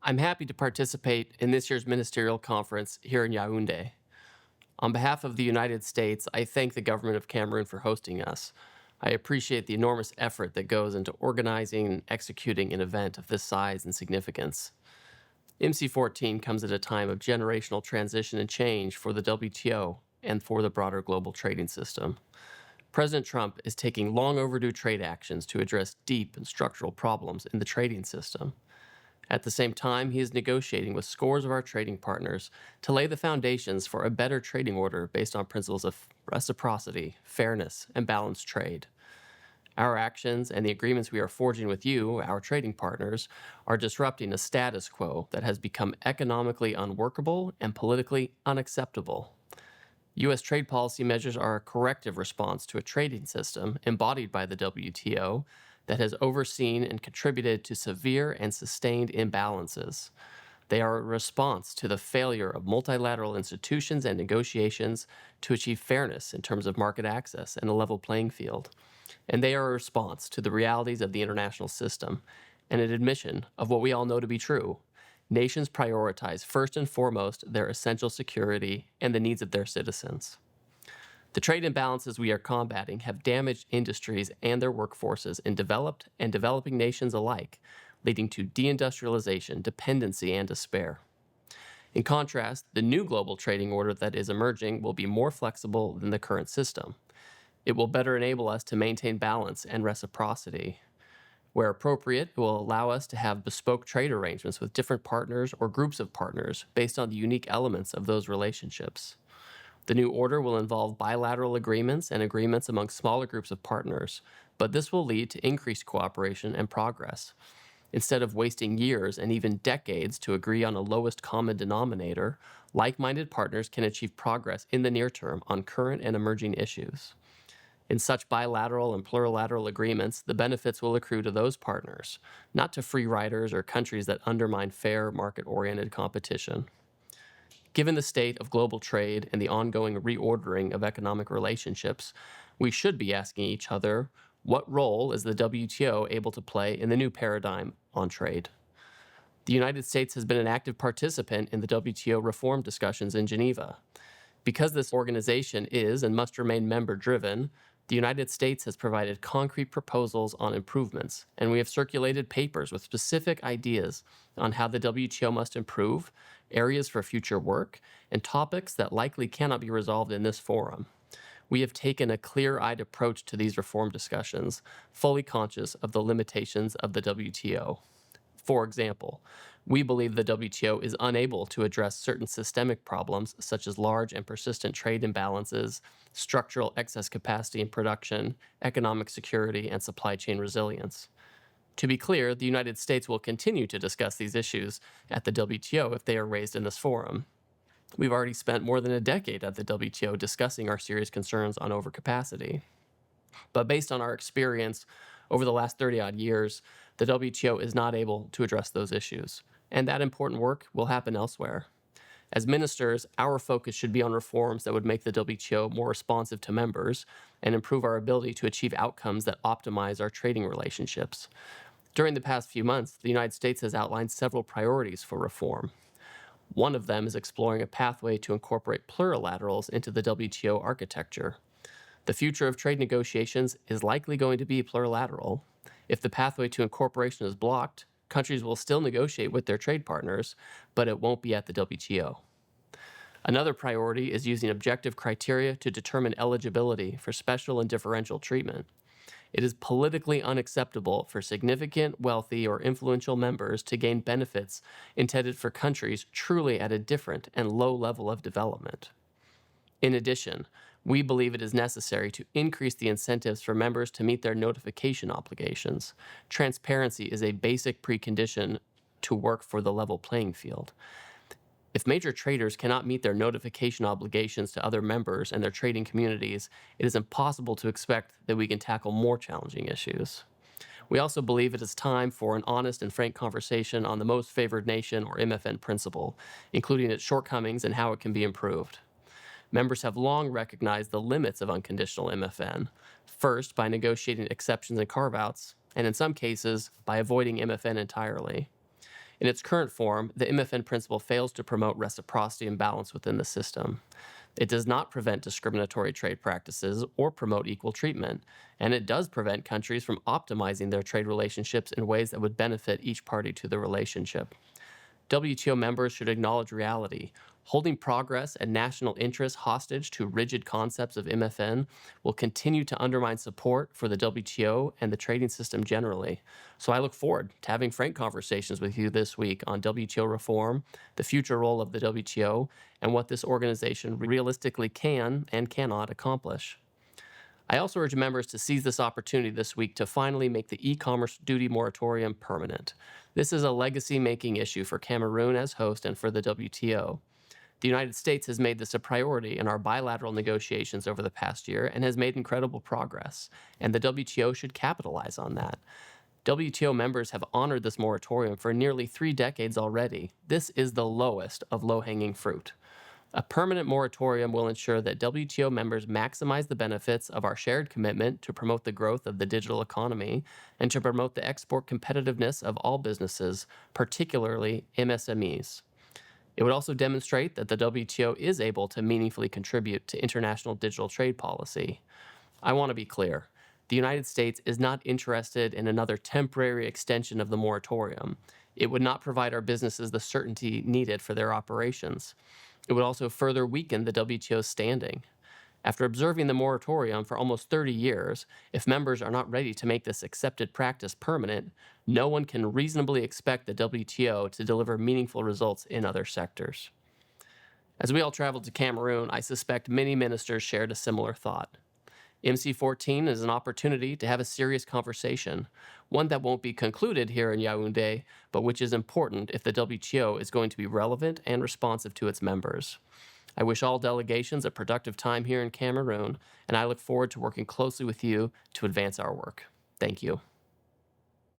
I'm happy to participate in this year's Ministerial Conference here in Yaoundé. On behalf of the United States, I thank the government of Cameroon for hosting us. I appreciate the enormous effort that goes into organizing and executing an event of this size and significance. MC14 comes at a time of generational transition and change for the WTO and for the broader global trading system. President Trump is taking long overdue trade actions to address deep and structural problems in the trading system. At the same time, he is negotiating with scores of our trading partners to lay the foundations for a better trading order based on principles of reciprocity, fairness, and balanced trade. Our actions and the agreements we are forging with you, our trading partners, are disrupting a status quo that has become economically unworkable and politically unacceptable. U.S. trade policy measures are a corrective response to a trading system embodied by the WTO that has overseen and contributed to severe and sustained imbalances. They are a response to the failure of multilateral institutions and negotiations to achieve fairness in terms of market access and a level playing field. And they are a response to the realities of the international system and an admission of what we all know to be true. Nations prioritize first and foremost their essential security and the needs of their citizens. The trade imbalances we are combating have damaged industries and their workforces in developed and developing nations alike, leading to deindustrialization, dependency, and despair. In contrast, the new global trading order that is emerging will be more flexible than the current system. It will better enable us to maintain balance and reciprocity. Where appropriate, it will allow us to have bespoke trade arrangements with different partners or groups of partners based on the unique elements of those relationships. The new order will involve bilateral agreements and agreements among smaller groups of partners, but this will lead to increased cooperation and progress. Instead of wasting years and even decades to agree on a lowest common denominator, like-minded partners can achieve progress in the near term on current and emerging issues. In such bilateral and plurilateral agreements, the benefits will accrue to those partners, not to free riders or countries that undermine fair, market-oriented competition. Given the state of global trade and the ongoing reordering of economic relationships, we should be asking each other, what role is the WTO able to play in the new paradigm on trade? The United States has been an active participant in the WTO reform discussions in Geneva. Because this organization is and must remain member-driven, the United States has provided concrete proposals on improvements, and we have circulated papers with specific ideas on how the WTO must improve, areas for future work, and topics that likely cannot be resolved in this forum. We have taken a clear-eyed approach to these reform discussions, fully conscious of the limitations of the WTO. For example, we believe the WTO is unable to address certain systemic problems such as large and persistent trade imbalances, structural excess capacity in production, economic security, and supply chain resilience. To be clear, the United States will continue to discuss these issues at the WTO if they are raised in this forum. We've already spent more than a decade at the WTO discussing our serious concerns on overcapacity. But based on our experience over the last 30-odd years, the WTO is not able to address those issues, and that important work will happen elsewhere. As ministers, our focus should be on reforms that would make the WTO more responsive to members and improve our ability to achieve outcomes that optimize our trading relationships. During the past few months, the United States has outlined several priorities for reform. One of them is exploring a pathway to incorporate plurilaterals into the WTO architecture. The future of trade negotiations is likely going to be plurilateral. If the pathway to incorporation is blocked, countries will still negotiate with their trade partners, but it won't be at the WTO. Another priority is using objective criteria to determine eligibility for special and differential treatment. It is politically unacceptable for significant, wealthy, or influential members to gain benefits intended for countries truly at a different and low level of development. In addition, we believe it is necessary to increase the incentives for members to meet their notification obligations. Transparency is a basic precondition to work for the level playing field. If major traders cannot meet their notification obligations to other members and their trading communities, it is impossible to expect that we can tackle more challenging issues. We also believe it is time for an honest and frank conversation on the most favored nation or MFN principle, including its shortcomings and how it can be improved. Members have long recognized the limits of unconditional MFN, first by negotiating exceptions and carve-outs, and in some cases, by avoiding MFN entirely. In its current form, the MFN principle fails to promote reciprocity and balance within the system. It does not prevent discriminatory trade practices or promote equal treatment, and it does prevent countries from optimizing their trade relationships in ways that would benefit each party to the relationship. WTO members should acknowledge reality. Holding progress and national interests hostage to rigid concepts of MFN will continue to undermine support for the WTO and the trading system generally. So I look forward to having frank conversations with you this week on WTO reform, the future role of the WTO, and what this organization realistically can and cannot accomplish. I also urge members to seize this opportunity this week to finally make the e-commerce duty moratorium permanent. This is a legacy-making issue for Cameroon as host and for the WTO. The United States has made this a priority in our bilateral negotiations over the past year and has made incredible progress, and the WTO should capitalize on that. WTO members have honored this moratorium for nearly 3 decades already. This is the lowest of low-hanging fruit. A permanent moratorium will ensure that WTO members maximize the benefits of our shared commitment to promote the growth of the digital economy and to promote the export competitiveness of all businesses, particularly MSMEs. It would also demonstrate that the WTO is able to meaningfully contribute to international digital trade policy. I want to be clear. The United States is not interested in another temporary extension of the moratorium. It would not provide our businesses the certainty needed for their operations. It would also further weaken the WTO's standing. After observing the moratorium for almost 30 years, if members are not ready to make this accepted practice permanent, no one can reasonably expect the WTO to deliver meaningful results in other sectors. As we all traveled to Cameroon, I suspect many ministers shared a similar thought. MC14 is an opportunity to have a serious conversation, one that won't be concluded here in Yaoundé, but which is important if the WTO is going to be relevant and responsive to its members. I wish all delegations a productive time here in Cameroon, and I look forward to working closely with you to advance our work. Thank you.